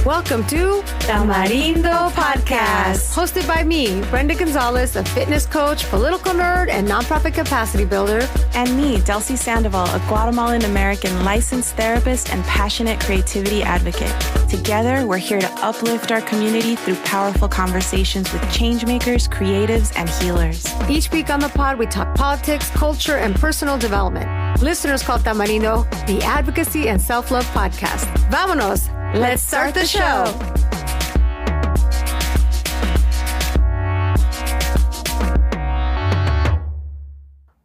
Welcome to Tamarindo Podcast, hosted by me, Brenda Gonzalez, a fitness coach, political nerd, and nonprofit capacity builder. And me, Delcy Sandoval, a Guatemalan-American licensed therapist and passionate creativity advocate. Together, we're here to uplift our community through powerful conversations with changemakers, creatives, and healers. Each week on the pod, we talk politics, culture, and personal development. Listeners call Tamarindo the Advocacy and Self-Love Podcast. Vámonos! Let's start the show.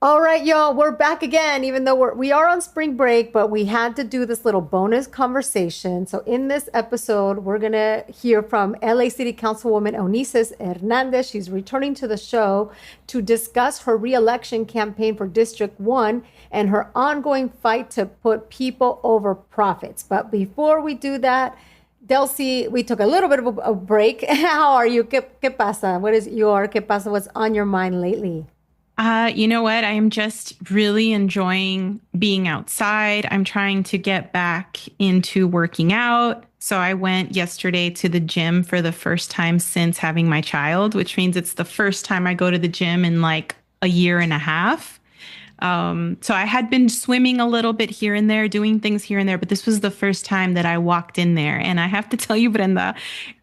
All right, y'all, we're back again, even though we are on spring break, but we had to do this little bonus conversation. So in this episode, we're going to hear from LA City Councilwoman Eunisses Hernandez. She's returning to the show to discuss her re-election campaign for District 1 and her ongoing fight to put people over profits. But before we do that, Delcy, we took a little bit of a break. How are you? ¿Qué pasa? ¿Qué pasa? What's on your mind lately? You know what? I am just really enjoying being outside. I'm trying to get back into working out. So I went yesterday to the gym for the first time since having my child, which means it's the first time I go to the gym in like a year and a half. So I had been swimming a little bit here and there, doing things here and there, but this was the first time that I walked in there. And I have to tell you, Brenda,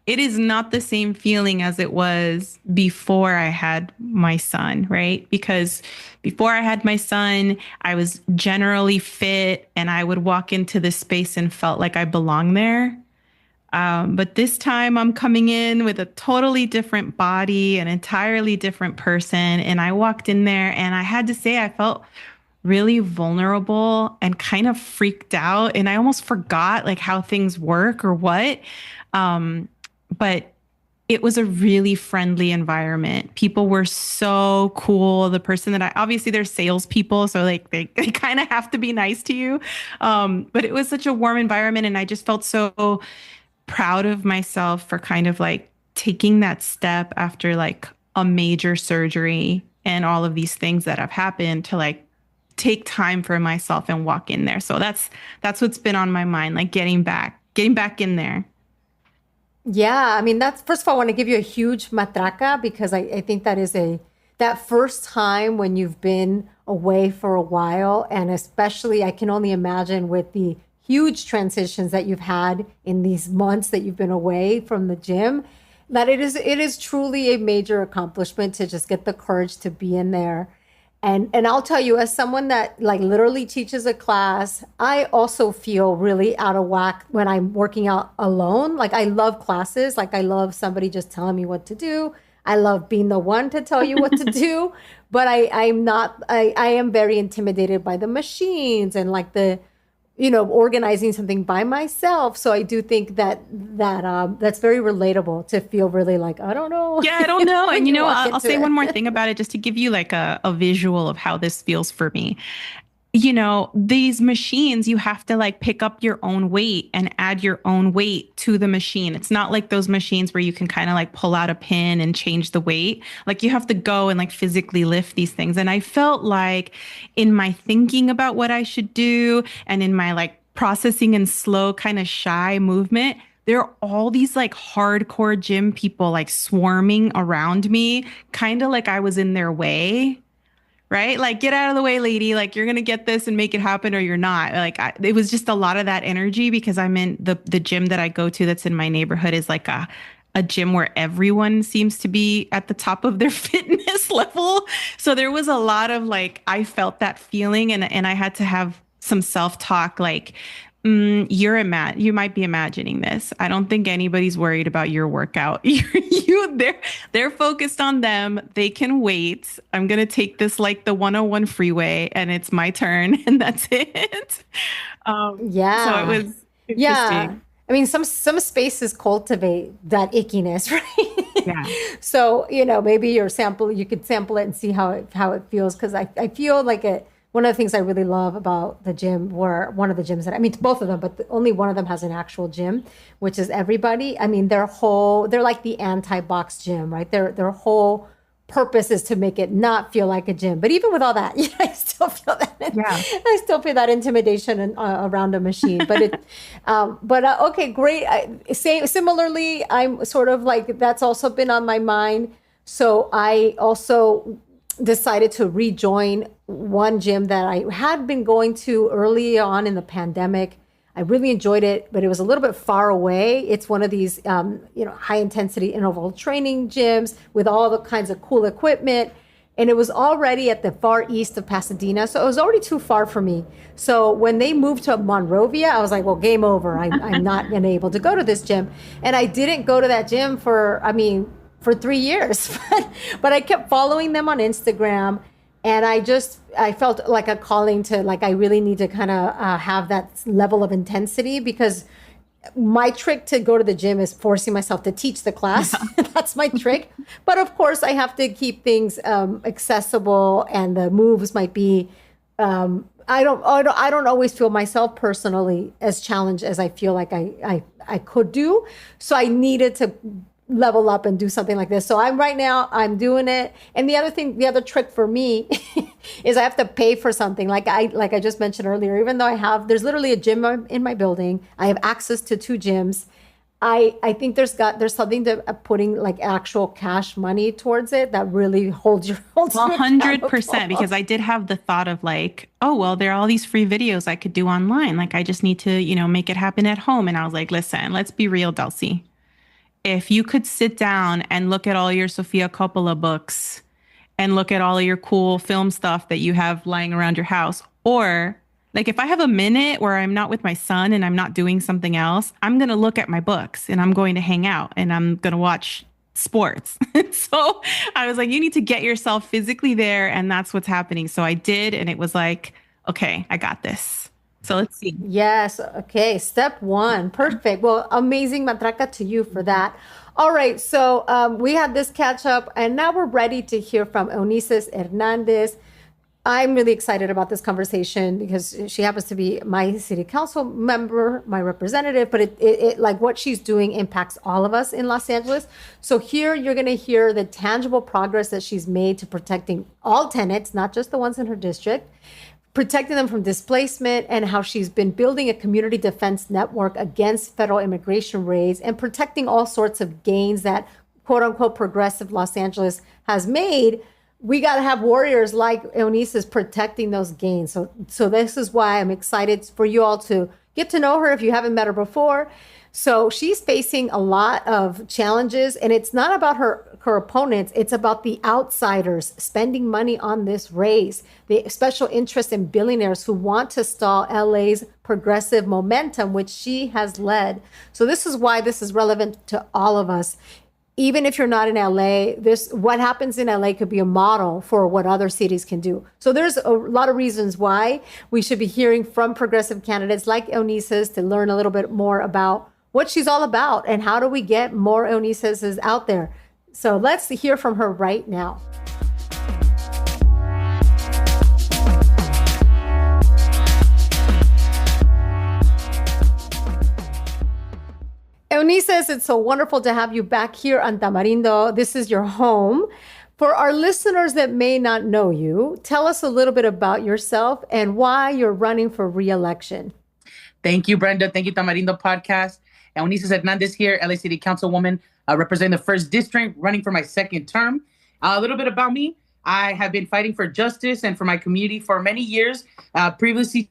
it is not the same feeling as it was before I had my son, right? Because before I had my son, I was generally fit and I would walk into this space and felt like I belonged there. But this time I'm coming in with a totally different body, an entirely different person. And I walked in there and I had to say I felt really vulnerable and kind of freaked out. And I almost forgot like how things work or what. But it was a really friendly environment. People were so cool. The person that obviously they're salespeople, so like they kind of have to be nice to you. But it was such a warm environment. And I just felt so proud of myself for kind of like taking that step after like a major surgery and all of these things that have happened to like take time for myself and walk in there. So that's what's been on my mind, like getting back in there. Yeah, I mean, first of all, I want to give you a huge matraca because I think that is that first time when you've been away for a while, and especially I can only imagine with the huge transitions that you've had in these months that you've been away from the gym, that it is truly a major accomplishment to just get the courage to be in there. And I'll tell you, as someone that like literally teaches a class, I also feel really out of whack when I'm working out alone. Like I love classes. Like I love somebody just telling me what to do. I love being the one to tell you what to do. But I am very intimidated by the machines and like organizing something by myself. So I do think that's very relatable to feel really like, I don't know. Yeah, I don't know. And I'll say one more thing about it just to give you like a visual of how this feels for me. These machines, you have to like pick up your own weight and add your own weight to the machine. It's not like those machines where you can kind of like pull out a pin and change the weight. Like you have to go and like physically lift these things. And I felt like in my thinking about what I should do and in my like processing and slow kind of shy movement, there are all these like hardcore gym people like swarming around me, kind of like I was in their way. Right? Like, get out of the way, lady. Like, you're going to get this and make it happen or you're not. Like, it was just a lot of that energy because I'm in the gym that I go to that's in my neighborhood is like a gym where everyone seems to be at the top of their fitness level. So there was a lot of like, I felt that feeling and I had to have some self-talk like, you might be imagining this. I don't think anybody's worried about your workout. They're focused on them. They can wait. I'm going to take this like the 101 freeway and it's my turn and that's it. Yeah. So it was interesting. Yeah. I mean, some spaces cultivate that ickiness, right? Yeah. So, maybe you could sample it and see how it feels. Cause I feel like one of the things I really love about the gym, one of the gyms both of them, but only one of them has an actual gym, which is everybody. I mean, they're like the anti-box gym, right? Their whole purpose is to make it not feel like a gym. But even with all that, I still feel that. Yeah. I still feel that intimidation around a machine. But okay, great. Similarly, I'm sort of like, that's also been on my mind. So I also decided to rejoin one gym that I had been going to early on in the pandemic. I really enjoyed it, but it was a little bit far away. It's one of these, high intensity interval training gyms with all the kinds of cool equipment. And it was already at the far east of Pasadena. So it was already too far for me. So when they moved to Monrovia, I was like, well, game over. I'm not going to be able to go to this gym. And I didn't go to that gym for 3 years, but I kept following them on Instagram. And I felt like a calling to, like, I really need to kind of have that level of intensity, because my trick to go to the gym is forcing myself to teach the class. Yeah. That's my trick. But of course, I have to keep things accessible, and the moves might be, I don't always feel myself personally as challenged as I feel like I could do. So I needed to level up and do something like this. So I'm doing it. And the other trick for me is I have to pay for something. Like I just mentioned earlier, even though there's literally a gym in my building, I have access to 2 gyms. I think there's something to putting like actual cash money towards it that really holds you 100%, because I did have the thought of like, oh, well, there are all these free videos I could do online. Like, I just need to, make it happen at home. And I was like, listen, let's be real, Delcy. If you could sit down and look at all your Sofia Coppola books and look at all of your cool film stuff that you have lying around your house, or like if I have a minute where I'm not with my son and I'm not doing something else, I'm going to look at my books and I'm going to hang out and I'm going to watch sports. So I was like, you need to get yourself physically there. And that's what's happening. So I did. And it was like, okay, I got this. So let's see. Yes. Okay. Step 1. Perfect. Well, amazing matraca to you for that. All right. So we had this catch up, and now we're ready to hear from Eunisses Hernandez. I'm really excited about this conversation because she happens to be my city council member, my representative, but it like what she's doing impacts all of us in Los Angeles. So here you're going to hear the tangible progress that she's made to protecting all tenants, not just the ones in her district, protecting them from displacement, and how she's been building a community defense network against federal immigration raids and protecting all sorts of gains that quote unquote progressive Los Angeles has made. We got to have warriors like Eunisses protecting those gains. So this is why I'm excited for you all to get to know her if you haven't met her before. So she's facing a lot of challenges, and it's not about her opponents. It's about the outsiders spending money on this race, the special interest in billionaires who want to stall LA's progressive momentum, which she has led. So this is why this is relevant to all of us. Even if you're not in LA, what happens in LA could be a model for what other cities can do. So there's a lot of reasons why we should be hearing from progressive candidates like Eunisses to learn a little bit more about what she's all about and how do we get more Eunisses out there. So let's hear from her right now. Eunisses, it's so wonderful to have you back here on Tamarindo. This is your home. For our listeners that may not know you, tell us a little bit about yourself and why you're running for re-election. Thank you, Brenda. Thank you, Tamarindo Podcast. Eunisses Hernandez here, LA City Councilwoman, representing the 1st District, running for my 2nd term. A little bit about me. I have been fighting for justice and for my community for many years. Previously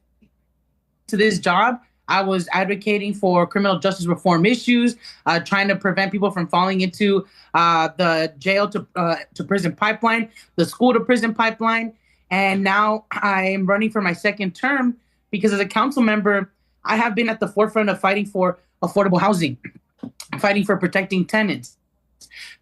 to this job, I was advocating for criminal justice reform issues, trying to prevent people from falling into the jail to prison pipeline, the school to prison pipeline. And now I am running for my 2nd term because as a council member, I have been at the forefront of fighting for affordable housing, fighting for protecting tenants,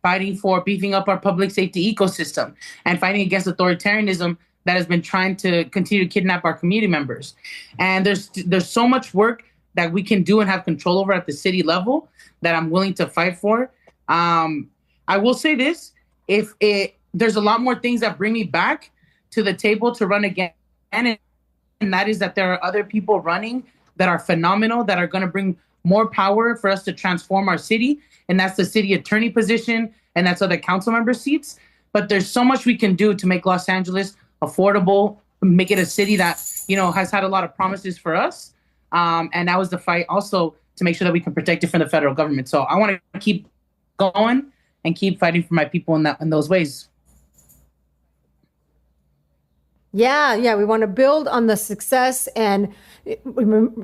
fighting for beefing up our public safety ecosystem, and fighting against authoritarianism that has been trying to continue to kidnap our community members. And there's so much work that we can do and have control over at the city level that I'm willing to fight for. I will say this, there's a lot more things that bring me back to the table to run again, and that is that there are other people running that are phenomenal, that are going to bring more power for us to transform our city, and that's the city attorney position, and that's other council member seats. but there's so much we can do to make Los Angeles affordable, make it a city that, has had a lot of promises for us. And that was the fight also to make sure that we can protect it from the federal government. So I want to keep going and keep fighting for my people in those ways. Yeah, we want to build on the success. And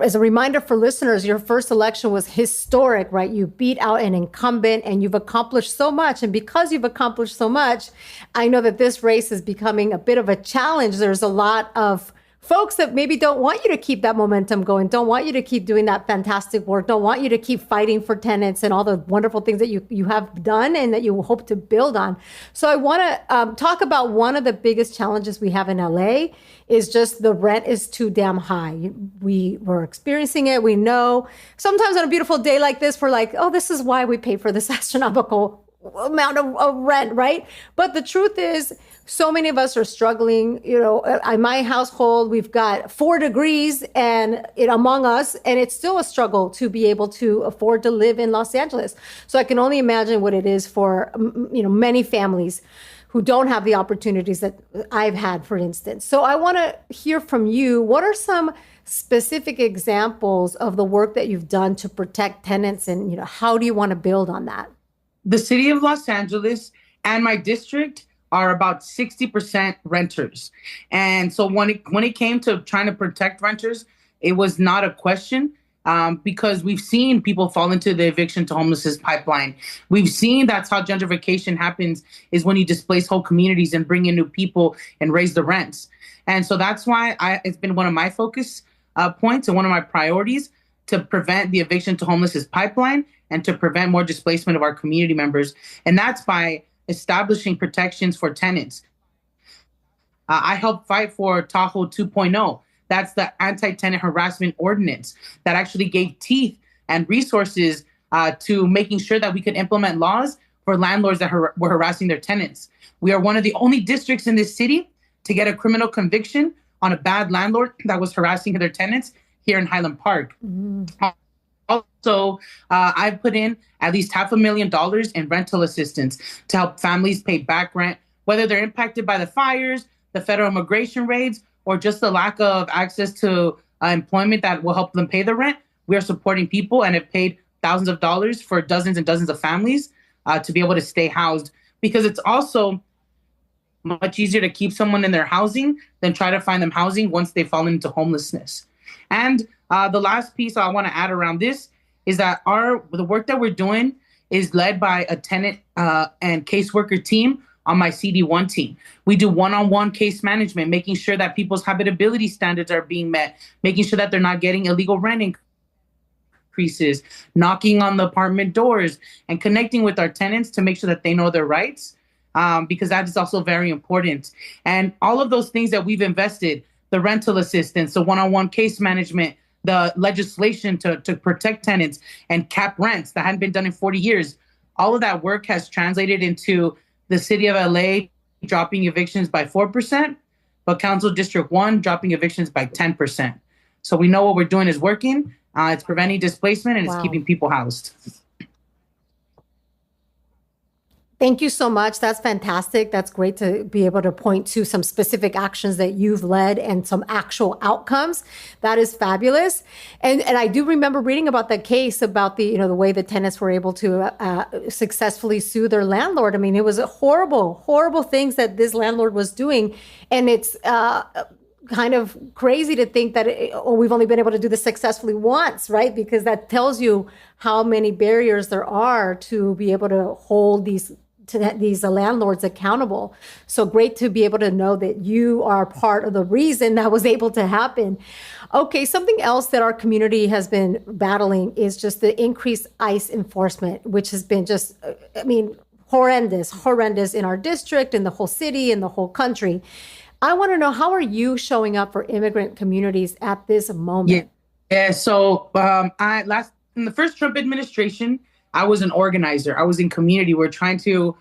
as a reminder for listeners, your first election was historic, right? You beat out an incumbent and you've accomplished so much. And because you've accomplished so much, I know that this race is becoming a bit of a challenge. There's a lot of folks that maybe don't want you to keep that momentum going, don't want you to keep doing that fantastic work, don't want you to keep fighting for tenants and all the wonderful things that you have done and that you hope to build on. So I want to talk about one of the biggest challenges we have in LA is just the rent is too damn high. We're experiencing it. We know sometimes on a beautiful day like this, we're like, oh, this is why we pay for this astronomical amount of rent, right? But the truth is, so many of us are struggling. In my household, we've got 4 degrees and among us, and it's still a struggle to be able to afford to live in Los Angeles. So I can only imagine what it is for, many families who don't have the opportunities that I've had, for instance. So I want to hear from you. What are some specific examples of the work that you've done to protect tenants, and how do you want to build on that? The city of Los Angeles and my district are about 60% renters. And so when it came to trying to protect renters, it was not a question because we've seen people fall into the eviction to homelessness pipeline. We've seen that's how gentrification happens, is when you displace whole communities and bring in new people and raise the rents. And so that's why it's been one of my focus points and one of my priorities to prevent the eviction to homelessness pipeline and to prevent more displacement of our community members. And that's by establishing protections for tenants. I helped fight for Tahoe 2.0. That's the Anti-Tenant harassment ordinance that actually gave teeth and resources to making sure that we could implement laws for landlords that were harassing their tenants. We are one of the only districts in this city to get a criminal conviction on a bad landlord that was harassing their tenants here in Highland Park. Also, I've put in at least $500,000 in rental assistance to help families pay back rent, whether they're impacted by the fires, the federal immigration raids, or just the lack of access to employment that will help them pay the rent. We are supporting people and have paid thousands of dollars for dozens and dozens of families to be able to stay housed, because it's also much easier to keep someone in their housing than try to find them housing once they fall into homelessness. And the last piece I want to add around this is that the work that we're doing is led by a tenant and caseworker team on my CD1 team. We do one-on-one case management, making sure that people's habitability standards are being met, making sure that they're not getting illegal rent increases, knocking on the apartment doors, and connecting with our tenants to make sure that they know their rights, because that is also very important. And all of those things that we've invested, the rental assistance, the one-on-one case management, the legislation to protect tenants and cap rents that hadn't been done in 40 years, all of that work has translated into the city of LA dropping evictions by 4%, but Council District 1 dropping evictions by 10%. So we know what we're doing is working. It's preventing displacement and it's keeping people housed. Thank you so much. That's fantastic. That's great to be able to point to some specific actions that you've led and some actual outcomes. That is fabulous. And I do remember reading about that case about the way the tenants were able to successfully sue their landlord. I mean, it was a horrible things that this landlord was doing. And it's kind of crazy to think that we've only been able to do this successfully once, right? Because that tells you how many barriers there are to be able to hold these landlords accountable. So great to be able to know that you are part of the reason that was able to happen. Okay, something else that our community has been battling is just the increased ICE enforcement, which has been just, horrendous in our district, in the whole city, in the whole country. I want to know, how are you showing up for immigrant communities at this moment? Yeah. So in the first Trump administration, I was an organizer. I was in community. We're trying to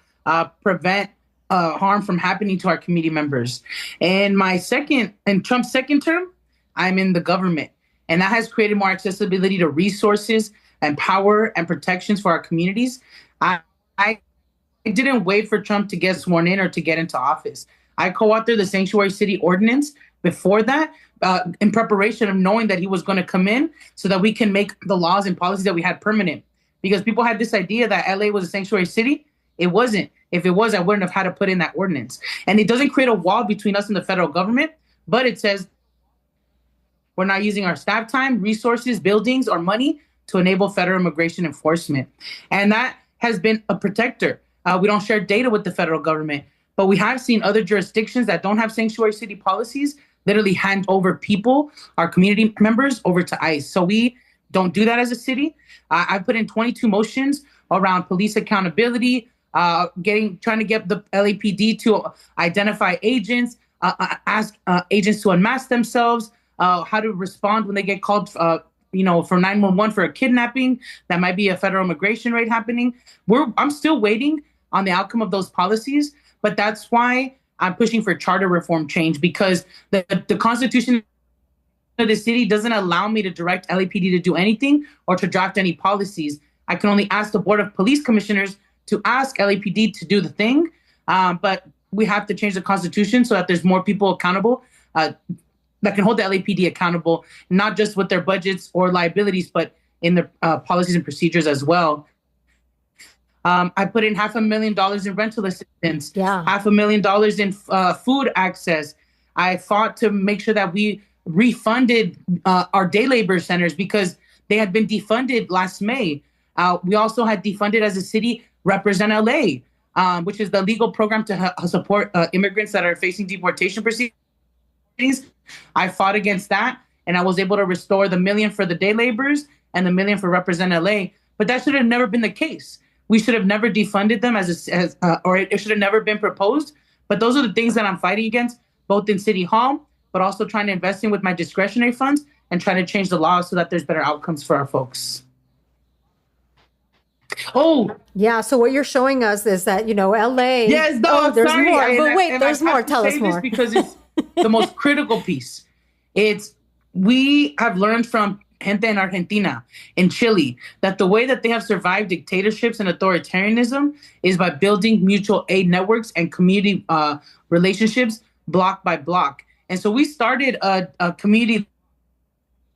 prevent harm from happening to our community members. In Trump's second term, I'm in the government, and that has created more accessibility to resources and power and protections for our communities. I didn't wait for Trump to get sworn in or to get into office. I co-authored the Sanctuary City Ordinance before that, in preparation of knowing that he was going to come in so that we can make the laws and policies that we had permanent. Because people had this idea that LA was a sanctuary city. It wasn't. If it was, I wouldn't have had to put in that ordinance. And it doesn't create a wall between us and the federal government, but it says we're not using our staff time, resources, buildings, or money to enable federal immigration enforcement. And that has been a protector. We don't share data with the federal government, but we have seen other jurisdictions that don't have sanctuary city policies literally hand over people, our community members, over to ICE. So we don't do that as a city. I put in 22 motions around police accountability, trying to get the LAPD to identify agents, ask agents to unmask themselves, how to respond when they get called, for 911 for a kidnapping. That might be a federal immigration raid happening. I'm still waiting on the outcome of those policies, but that's why I'm pushing for charter reform change, because the Constitution of the city doesn't allow me to direct LAPD to do anything or to draft any policies. I can only ask the Board of Police Commissioners to ask LAPD to do the thing, but we have to change the Constitution so that there's more people accountable that can hold the LAPD accountable, not just with their budgets or liabilities, but in their policies and procedures as well. I put in $500,000 in rental assistance, $500,000 in food access. I fought to make sure that we refunded our day labor centers because they had been defunded last May. We also had defunded as a city Represent LA, which is the legal program to support immigrants that are facing deportation proceedings. I fought against that, and I was able to restore the $1 million for the day laborers and the $1 million for Represent LA. But that should have never been the case. We should have never defunded them or it should have never been proposed. But those are the things that I'm fighting against, both in City Hall, but also trying to invest in with my discretionary funds and trying to change the law so that there's better outcomes for our folks. Oh, yeah. So what you're showing us is that, LA. Yes, no, there's sorry. more. But wait, there's more. Tell us more. Because it's the most critical piece. We have learned from gente in Argentina, in Chile, that the way that they have survived dictatorships and authoritarianism is by building mutual aid networks and community relationships block by block. And so we started a community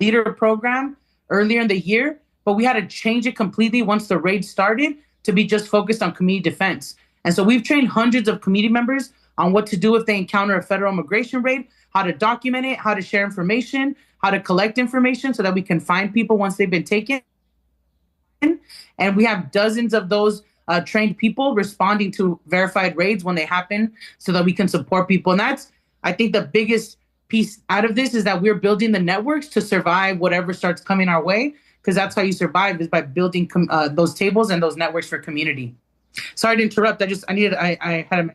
leader program earlier in the year, but we had to change it completely once the raid started to be just focused on community defense. And so we've trained hundreds of community members on what to do if they encounter a federal immigration raid, how to document it, how to share information, how to collect information so that we can find people once they've been taken. And we have dozens of those trained people responding to verified raids when they happen so that we can support people. And that's, I think, the biggest piece out of this is that we're building the networks to survive whatever starts coming our way, because that's how you survive, is by building those tables and those networks for community. Sorry to interrupt. I had a...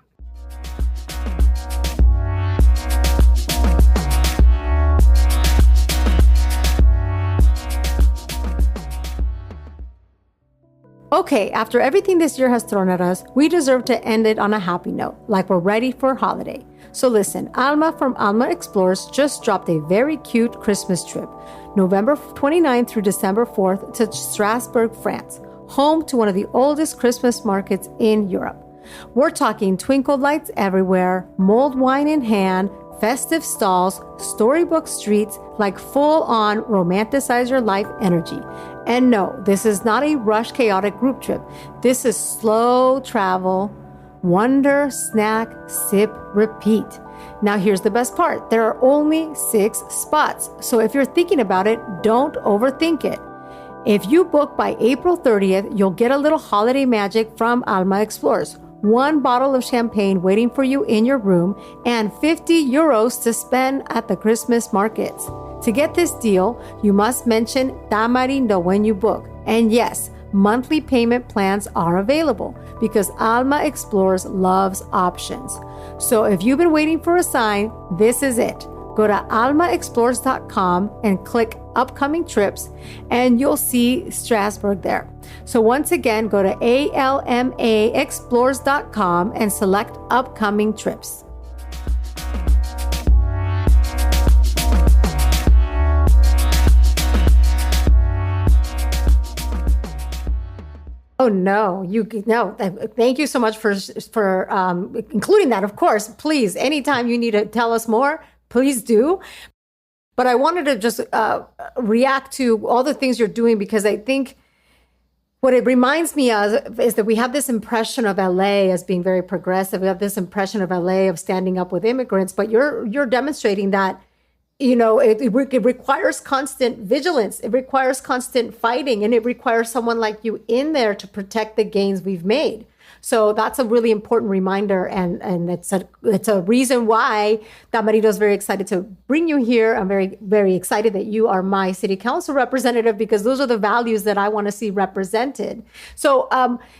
Okay, after everything this year has thrown at us, we deserve to end it on a happy note, like we're ready for a holiday. So listen, Alma from Alma Explores just dropped a very cute Christmas trip, November 29th through December 4th to Strasbourg, France, home to one of the oldest Christmas markets in Europe. We're talking twinkle lights everywhere, mulled wine in hand, festive stalls, storybook streets, like full-on romanticize your life energy. And no, this is not a rush, chaotic group trip. This is slow travel, wonder, snack, sip, repeat. Now here's the best part. There are only 6 spots. So if you're thinking about it, don't overthink it. If you book by April 30th, you'll get a little holiday magic from Alma Explores. 1 bottle of champagne waiting for you in your room and 50 euros to spend at the Christmas markets. To get this deal, you must mention Tamarindo when you book. And yes, monthly payment plans are available because Alma Explores loves options. So if you've been waiting for a sign, this is it. Go to almaexplores.com and click upcoming trips and you'll see Strasbourg there. So once again, go to almaexplores.com and select upcoming trips. Oh no, no. Thank you so much for including that. Of course, please, anytime you need to tell us more, please do. But I wanted to just react to all the things you're doing, because I think what it reminds me of is that we have this impression of LA as being very progressive. We have this impression of LA of standing up with immigrants, but you're demonstrating that, it requires constant vigilance. It requires constant fighting, and it requires someone like you in there to protect the gains we've made. So that's a really important reminder, and it's a reason why Damarito is very excited to bring you here. I'm very, very excited that you are my city council representative, because those are the values that I want to see represented. So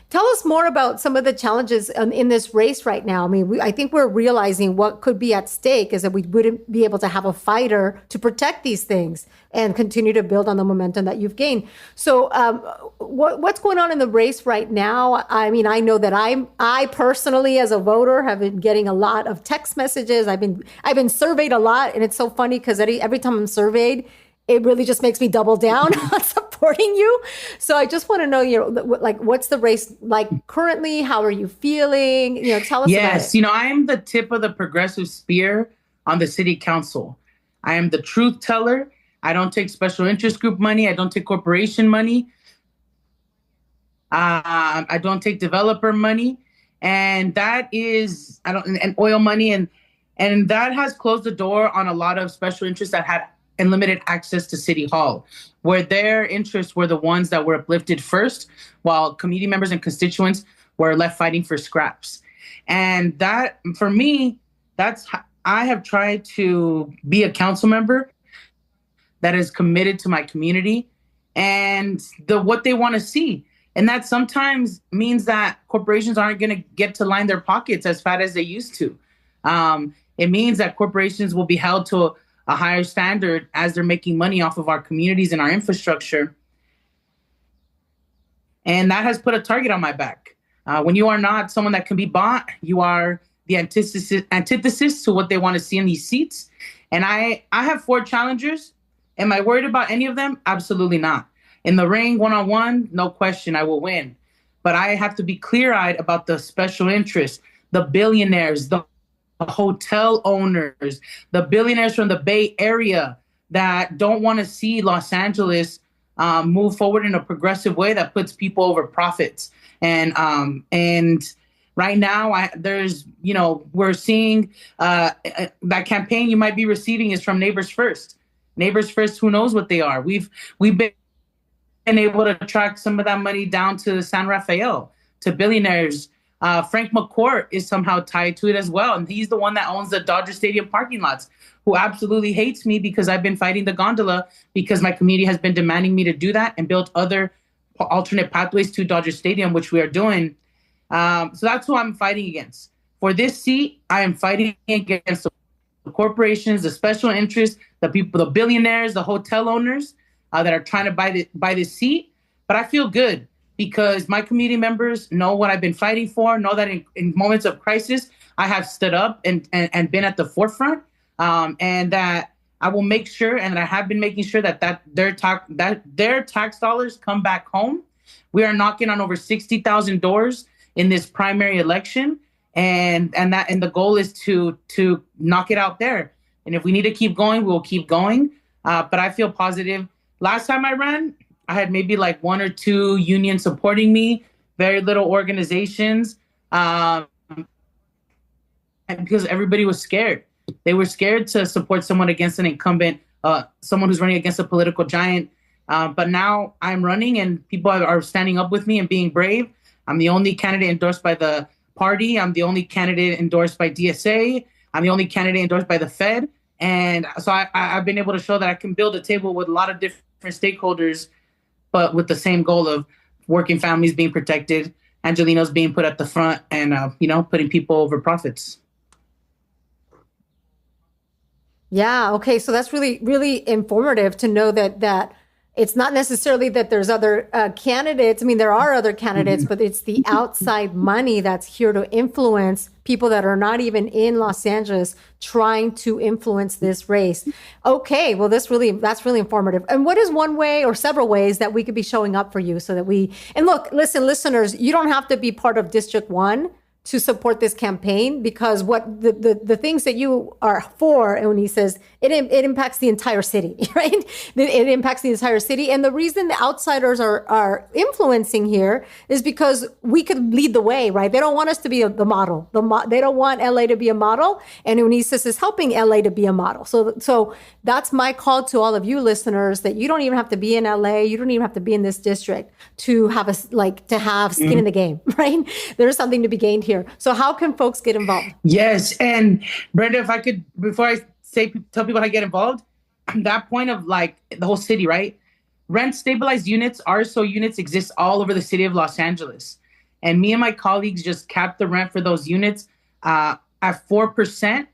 tell us more about some of the challenges in this race right now. I mean, I think we're realizing what could be at stake is that we wouldn't be able to have a fighter to protect these things and continue to build on the momentum that you've gained. So what's going on in the race right now? I mean, I know that I personally, as a voter, have been getting a lot of text messages. I've been surveyed a lot, and it's so funny because every time I'm surveyed, it really just makes me double down on supporting you. So I just want to know, what's the race like currently? How are you feeling? Tell us about it. Yes, I am the tip of the progressive spear on the city council. I am the truth teller. I don't take special interest group money. I don't take corporation money. I don't take developer money, and that is and oil money, and that has closed the door on a lot of special interests that had unlimited access to City Hall, where their interests were the ones that were uplifted first, while community members and constituents were left fighting for scraps. And that, for me, I have tried to be a council member that is committed to my community and what they want to see. And that sometimes means that corporations aren't going to get to line their pockets as fat as they used to. It means that corporations will be held to a higher standard as they're making money off of our communities and our infrastructure. And that has put a target on my back. When you are not someone that can be bought, you are the antithesis to what they want to see in these seats. And I have 4 challengers. Am I worried about any of them? Absolutely not. In the ring, one-on-one, no question, I will win. But I have to be clear-eyed about the special interests, the billionaires, the hotel owners, the billionaires from the Bay Area that don't want to see Los Angeles move forward in a progressive way that puts people over profits. And right now, we're seeing that campaign you might be receiving is from Neighbors First. Neighbors First, who knows what they are? We've been able to track some of that money down to San Rafael, to billionaires. Frank McCourt is somehow tied to it as well. And he's the one that owns the Dodger Stadium parking lots, who absolutely hates me because I've been fighting the gondola because my community has been demanding me to do that and build other alternate pathways to Dodger Stadium, which we are doing. So that's who I'm fighting against. For this seat, I am fighting against the corporations, the special interests, the people, the billionaires, the hotel owners that are trying to buy this seat. But I feel good because my community members know what I've been fighting for, know that in moments of crisis, I have stood up and been at the forefront, and that I will make sure, and I have been making sure that their tax dollars come back home. We are knocking on over 60,000 doors in this primary election, and the goal is to knock it out there. And if we need to keep going, we'll keep going. But I feel positive. Last time I ran, I had maybe like 1 or 2 unions supporting me, very little organizations, and because everybody was scared. They were scared to support someone against an incumbent, someone who's running against a political giant. But now I'm running and people are standing up with me and being brave. I'm the only candidate endorsed by the party. I'm the only candidate endorsed by DSA. I'm the only candidate endorsed by the Fed. And so I've been able to show that I can build a table with a lot of different stakeholders, but with the same goal of working families being protected, Angelinos being put at the front, and putting people over profits. Yeah. Okay. So that's really, really informative to know that it's not necessarily that there's other candidates. I mean, there are other candidates, but it's the outside money that's here to influence people that are not even in Los Angeles trying to influence this race. Okay, well, that's really informative. And what is one way or several ways that we could be showing up for you so that and look, listen, listeners, you don't have to be part of District 1 to support this campaign, because what the things that you are for, Eunisses, it impacts the entire city, right? It impacts the entire city. And the reason the outsiders are influencing here is because we could lead the way, right? They don't want us to be the model. They don't want LA to be a model, and Eunisses is helping LA to be a model. So that's my call to all of you listeners, that you don't even have to be in LA. You don't even have to be in this district to have skin in the game, right? There's something to be gained here. So how can folks get involved? Yes. And Brenda, if I could, before I tell people how to get involved, that point of like the whole city, right? Rent stabilized units, RSO units exist all over the city of Los Angeles. And me and my colleagues just capped the rent for those units at 4%,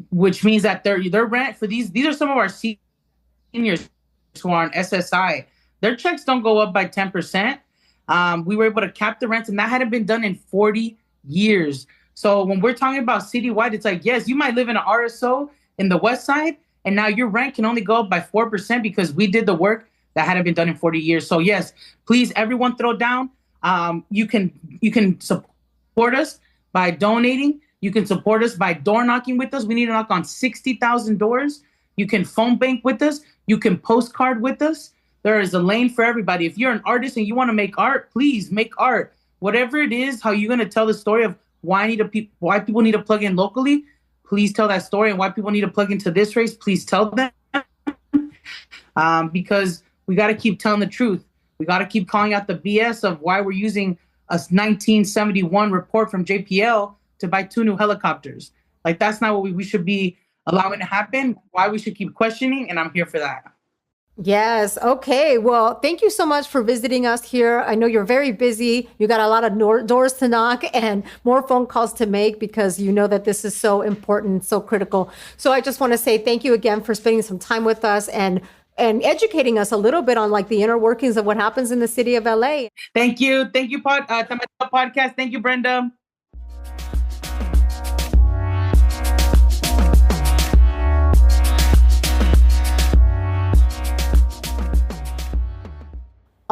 which means that their rent for these are some of our seniors who are on SSI. Their checks don't go up by 10%. We were able to cap the rents, and that hadn't been done in 40 years. So when we're talking about citywide, it's like, yes, you might live in an RSO in the West Side, and now your rent can only go up by 4% because we did the work that hadn't been done in 40 years. So yes, please, everyone throw down. You can support us by donating. You can support us by door knocking with us. We need to knock on 60,000 doors. You can phone bank with us. You can postcard with us. There is a lane for everybody. If you're an artist and you want to make art, please make art. Whatever it is, how you're going to tell the story of why people need to plug in locally, please tell that story. And why people need to plug into this race, please tell them. Because we got to keep telling the truth. We got to keep calling out the BS of why we're using a 1971 report from JPL to buy 2 new helicopters. Like, that's not what we should be allowing to happen. Why we should keep questioning, and I'm here for that. Yes. Okay. Well, thank you so much for visiting us here. I know you're very busy. You got a lot of doors to knock and more phone calls to make, because you know that this is so important, so critical. So I just want to say thank you again for spending some time with us and educating us a little bit on like the inner workings of what happens in the city of LA. Thank you. Thank you, podcast. Thank you, Brenda.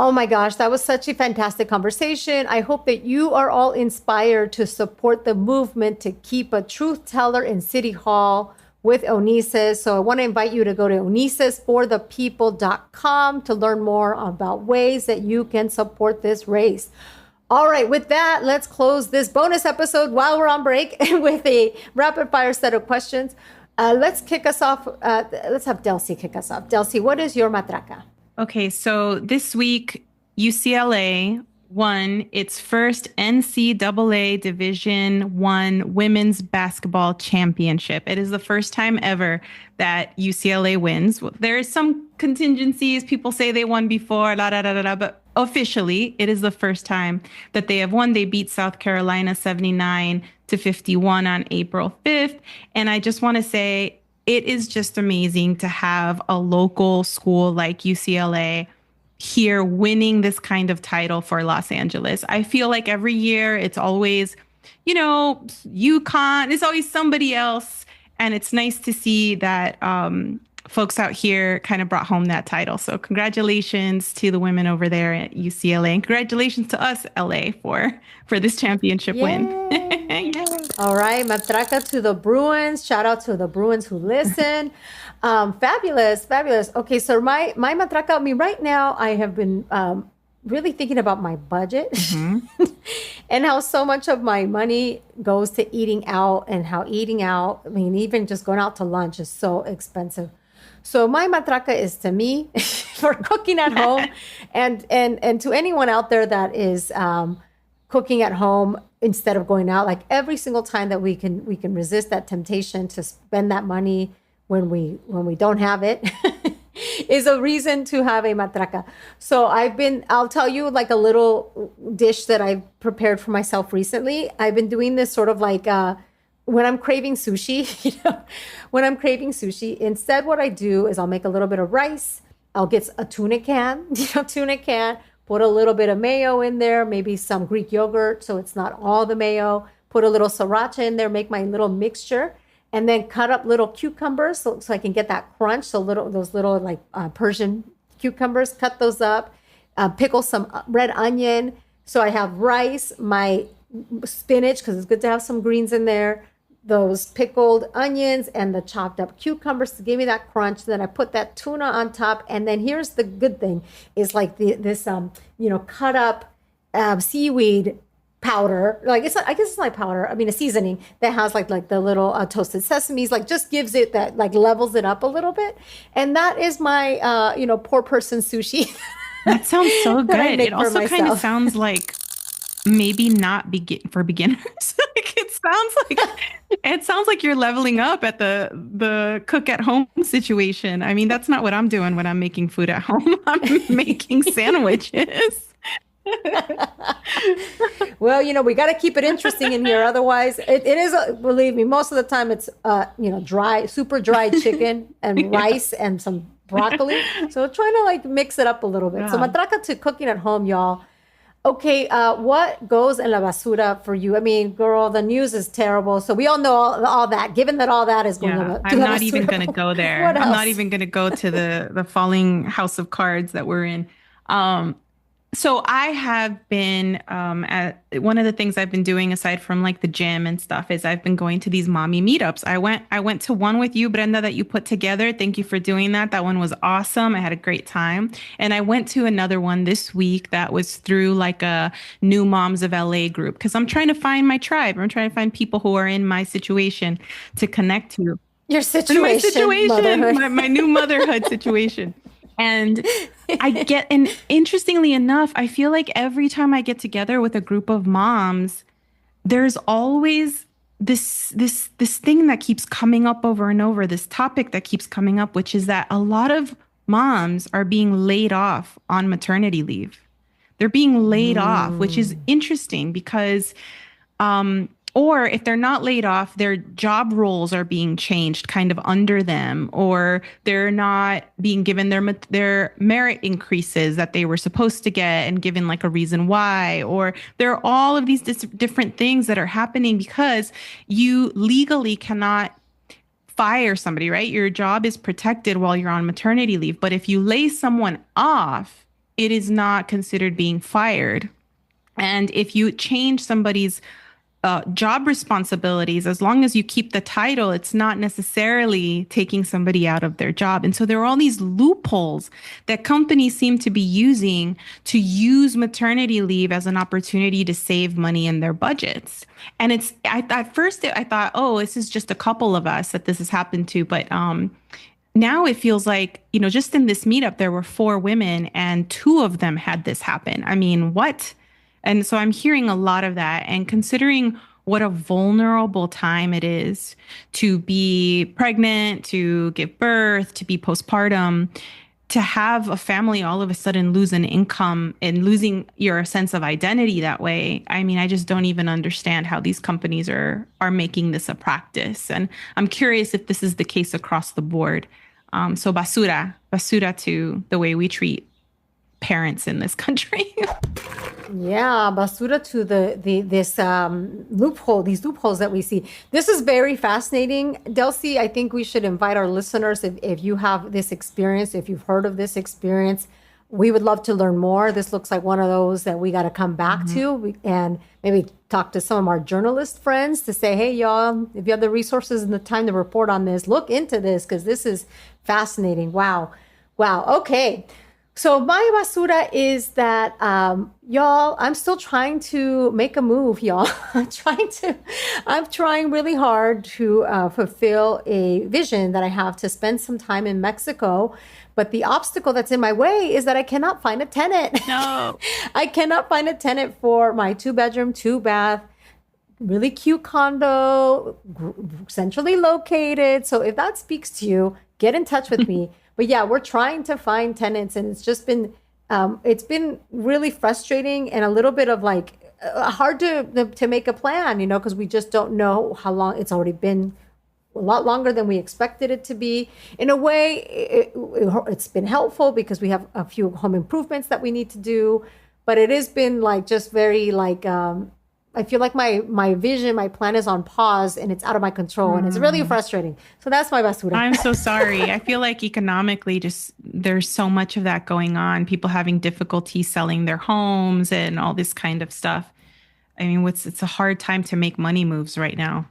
Oh my gosh, that was such a fantastic conversation. I hope that you are all inspired to support the movement to keep a truth teller in City Hall with Eunisses. So I want to invite you to go to EunisseSforthePeople.com to learn more about ways that you can support this race. All right, with that, let's close this bonus episode while we're on break with a rapid fire set of questions. Let's kick us off. Let's have Delcy kick us off. Delcy, what is your matraca? Okay, so this week, UCLA won its first NCAA Division I Women's Basketball Championship. It is the first time ever that UCLA wins. There is some contingencies. People say they won before, but officially, it is the first time that they have won. They beat South Carolina 79-51 on April 5th. And I just want to say, it is just amazing to have a local school like UCLA here winning this kind of title for Los Angeles. I feel like every year it's always, UConn, it's always somebody else. And it's nice to see that folks out here kind of brought home that title. So congratulations to the women over there at UCLA, and congratulations to us, LA, for this championship win. Yeah. All right, matraca to the Bruins. Shout out to the Bruins who listen. Fabulous. Okay, so my matraca, I mean, right now I have been really thinking about my budget and how so much of my money goes to eating out, and how eating out, I mean, even just going out to lunch is so expensive. So my matraca is to me for cooking at home, and to anyone out there that is cooking at home instead of going out. Like, every single time that we can resist that temptation to spend that money when we don't have it is a reason to have a matraca. So I'll tell you like a little dish that I prepared for myself recently. I've been doing this sort of like when I'm craving sushi, instead what I do is I'll make a little bit of rice, I'll get a tuna can, tuna can, put a little bit of mayo in there, maybe some Greek yogurt so it's not all the mayo, put a little sriracha in there, make my little mixture, and then cut up little cucumbers so I can get that crunch. So those little like Persian cucumbers, cut those up, pickle some red onion. So I have rice, my spinach, because it's good to have some greens in there, those pickled onions and the chopped up cucumbers to give me that crunch. Then I put that tuna on top. And then here's the good thing is like this cut up seaweed powder. Like it's not, I guess it's not powder. I mean, a seasoning that has like the little toasted sesames, like just gives it that, like levels it up a little bit. And that is my, poor person sushi. That sounds so good. It also myself. kind of sounds like maybe not for beginners. Like it sounds like you're leveling up at the cook at home situation. I mean, that's not what I'm doing when I'm making food at home. I'm making sandwiches. Well, we got to keep it interesting in here. Otherwise, it is, believe me, most of the time it's, super dry chicken and rice and some broccoli. So trying to like mix it up a little bit. Yeah. So matraca to cooking at home, y'all. Okay, what goes in la basura for you? I mean, girl, the news is terrible. So we all know all that. Given that all that is going to I'm not even going to go there. What else? I'm not even going to go to the falling house of cards that we're in. So I have been one of the things I've been doing aside from like the gym and stuff is I've been going to these mommy meetups. I went to one with you, Brenda, that you put together. Thank you for doing that. That one was awesome. I had a great time. And I went to another one this week that was through like a New Moms of LA group because I'm trying to find my tribe. I'm trying to find people who are in my situation to connect to. Your situation. My situation, my new motherhood situation. And and interestingly enough, I feel like every time I get together with a group of moms, there's always this thing that keeps coming up over and over, this topic that keeps coming up, which is that a lot of moms are being laid off on maternity leave. They're being laid off, which is interesting because or if they're not laid off, their job roles are being changed kind of under them, or they're not being given their merit increases that they were supposed to get and given like a reason why, or there are all of these different things that are happening because you legally cannot fire somebody, right? Your job is protected while you're on maternity leave. But if you lay someone off, it is not considered being fired. And if you change somebody's job responsibilities, as long as you keep the title, it's not necessarily taking somebody out of their job. And so there are all these loopholes that companies seem to be using to use maternity leave as an opportunity to save money in their budgets. And at first I thought, oh, this is just a couple of us that this has happened to. But now it feels like, just in this meetup, there were 4 women and 2 of them had this happen. I mean, what? And so I'm hearing a lot of that, and considering what a vulnerable time it is to be pregnant, to give birth, to be postpartum, to have a family all of a sudden lose an income and losing your sense of identity that way. I mean, I just don't even understand how these companies are making this a practice. And I'm curious if this is the case across the board. So basura to the way we treat parents in this country. Yeah, basura to this loophole, these loopholes that we see. This is very fascinating, Delcy. I think we should invite our listeners, if you have this experience, if you've heard of this experience, we would love to learn more. This looks like one of those that we got to come back to and maybe talk to some of our journalist friends to say, hey, y'all, if you have the resources and the time to report on this, look into this because this is fascinating. Wow. Okay. So my basura is that, y'all, I'm still trying to make a move, y'all. I'm trying really hard to fulfill a vision that I have to spend some time in Mexico. But the obstacle that's in my way is that I cannot find a tenant. No. I cannot find a tenant for my 2-bedroom, 2-bath, really cute condo, centrally located. So if that speaks to you, get in touch with me. But yeah, we're trying to find tenants, and it's just been, it's been really frustrating and a little bit of like hard to make a plan, because we just don't know how long it's already been. a lot longer than we expected it to be. In a way, it's been helpful because we have a few home improvements that we need to do, but it has been like just very like, I feel like my vision, my plan is on pause and it's out of my control and it's really frustrating. So that's my basura. I'm so sorry. I feel like economically just there's so much of that going on. People having difficulty selling their homes and all this kind of stuff. I mean, it's a hard time to make money moves right now.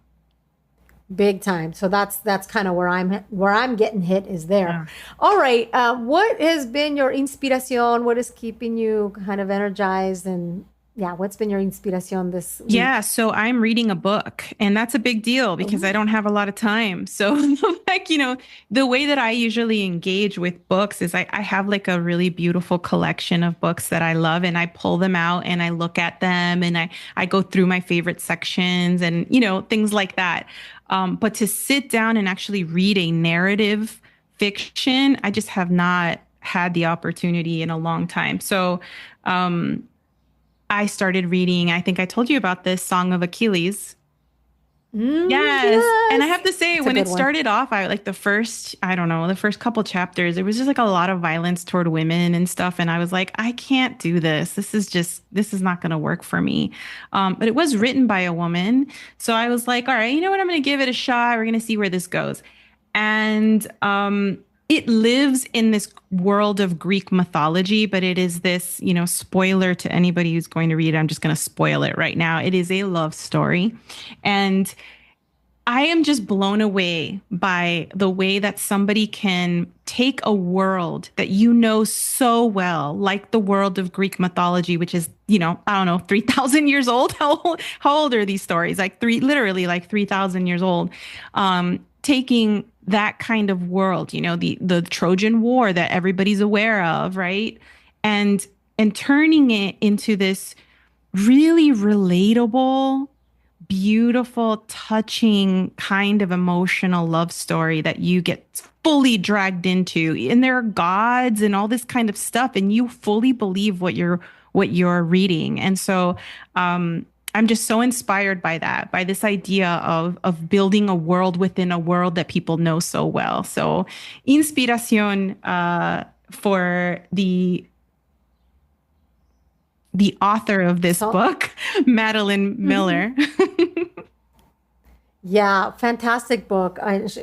Big time. So that's kind of where I'm getting hit is there. Yeah. All right. What has been your inspiración? What is keeping you kind of energized and yeah, what's been your inspiración this week? Yeah, so I'm reading a book, and that's a big deal because I don't have a lot of time. So, like, the way that I usually engage with books is I have like a really beautiful collection of books that I love, and I pull them out and I look at them and I go through my favorite sections and, things like that. But to sit down and actually read a narrative fiction, I just have not had the opportunity in a long time. So, I started reading, I think I told you about this, Song of Achilles. Yes. And I have to say, when it started off, the first couple chapters, it was just like a lot of violence toward women and stuff. And I was like, I can't do this. This is not going to work for me. But it was written by a woman. So I was like, all right, you know what? I'm going to give it a shot. We're going to see where this goes. And, it lives in this world of Greek mythology, but it is this, spoiler to anybody who's going to read it. I'm just going to spoil it right now. It is a love story. And I am just blown away by the way that somebody can take a world that so well, like the world of Greek mythology, which is, 3,000 years old. How old are these stories? Literally 3,000 years old. Taking that kind of world, the Trojan War that everybody's aware of, right? And turning it into this really relatable, beautiful, touching kind of emotional love story that you get fully dragged into. And there are gods and all this kind of stuff, and you fully believe what you're reading. And so, I'm just so inspired by that, by this idea of building a world within a world that people know so well. So, inspiración for the author of this book, Madeline Miller. Yeah, fantastic book.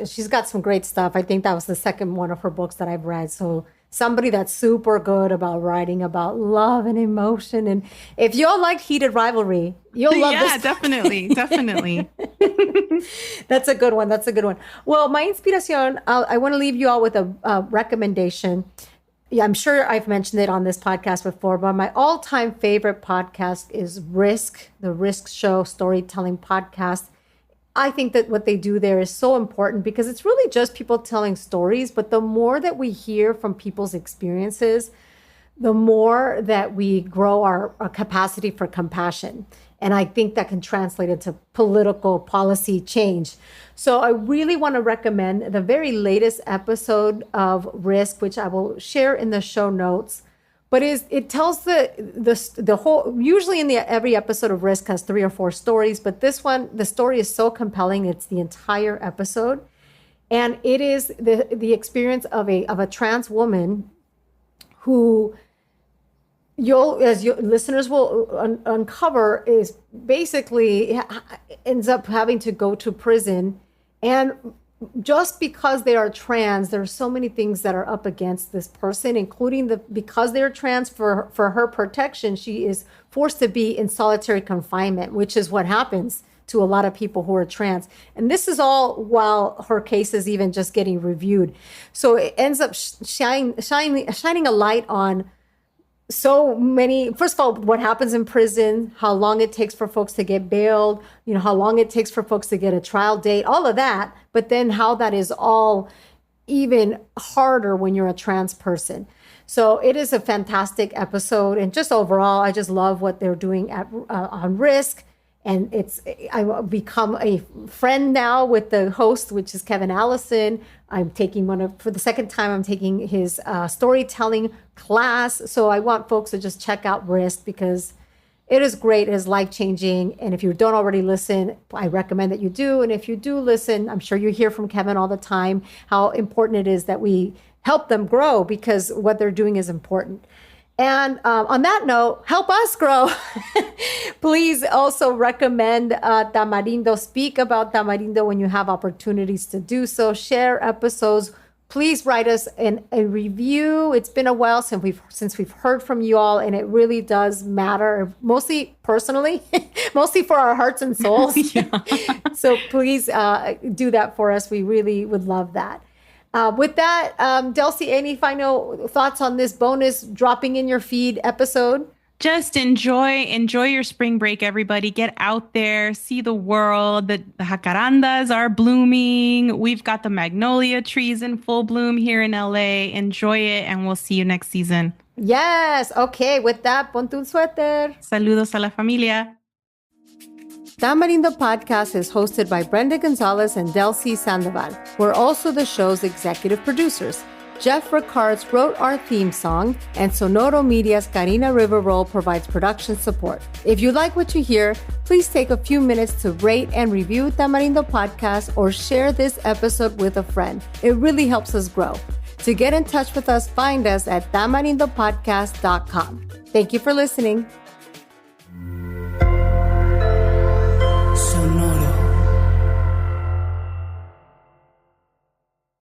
She's got some great stuff. I think that was the second one of her books that I've read. So somebody that's super good about writing about love and emotion. And if you all like heated rivalry, you'll love this. Yeah, definitely. That's a good one. Well, my inspiración, I want to leave you all with a recommendation. Yeah, I'm sure I've mentioned it on this podcast before, but my all-time favorite podcast is Risk, the Risk Show storytelling podcast. I think that what they do there is so important because it's really just people telling stories. But the more that we hear from people's experiences, the more that we grow our capacity for compassion. And I think that can translate into political policy change. So I really want to recommend the very latest episode of Risk, which I will share in the show notes. But it tells the whole, usually every episode of Risk has 3 or 4 stories, but this one, the story is so compelling, it's the entire episode. And it is the experience of a trans woman who as your listeners will uncover is basically ends up having to go to prison. And just because they are trans, there are so many things that are up against this person, including because they're trans, for her protection, she is forced to be in solitary confinement, which is what happens to a lot of people who are trans. And this is all while her case is even just getting reviewed. So it ends up shining a light on so many, first of all, what happens in prison, how long it takes for folks to get bailed, how long it takes for folks to get a trial date, all of that. But then how that is all even harder when you're a trans person. So it is a fantastic episode. And just overall, I just love what they're doing on Risk. And I've become a friend now with the host, which is Kevin Allison. I'm taking for the second time, I'm taking his storytelling class. So I want folks to just check out Risk because It is great. It is life-changing. And if you don't already listen, I recommend that you do. And if you do listen, I'm sure you hear from Kevin all the time how important it is that we help them grow, because what they're doing is important. And on that note, help us grow. Please also recommend Tamarindo. Speak about Tamarindo when you have opportunities to do so. Share episodes. Please write us a review. It's been a while since we've heard from you all, and it really does matter, mostly personally, mostly for our hearts and souls. So please do that for us. We really would love that. With that, Delcy, any final thoughts on this bonus dropping in your feed episode? Just enjoy your spring break, everybody. Get out there, see the world. The jacarandas are blooming. We've got the magnolia trees in full bloom here in LA. Enjoy it, and we'll see you next season. Yes. Okay. With that, ponte un suéter. Saludos a la familia. Tamarindo Podcast is hosted by Brenda Gonzalez and Delcy Sandoval. We're also the show's executive producers. Jeff Ricards wrote our theme song, and Sonoro Media's Karina Riverroll provides production support. If you like what you hear, please take a few minutes to rate and review Tamarindo Podcast or share this episode with a friend. It really helps us grow. To get in touch with us, find us at tamarindopodcast.com. Thank you for listening.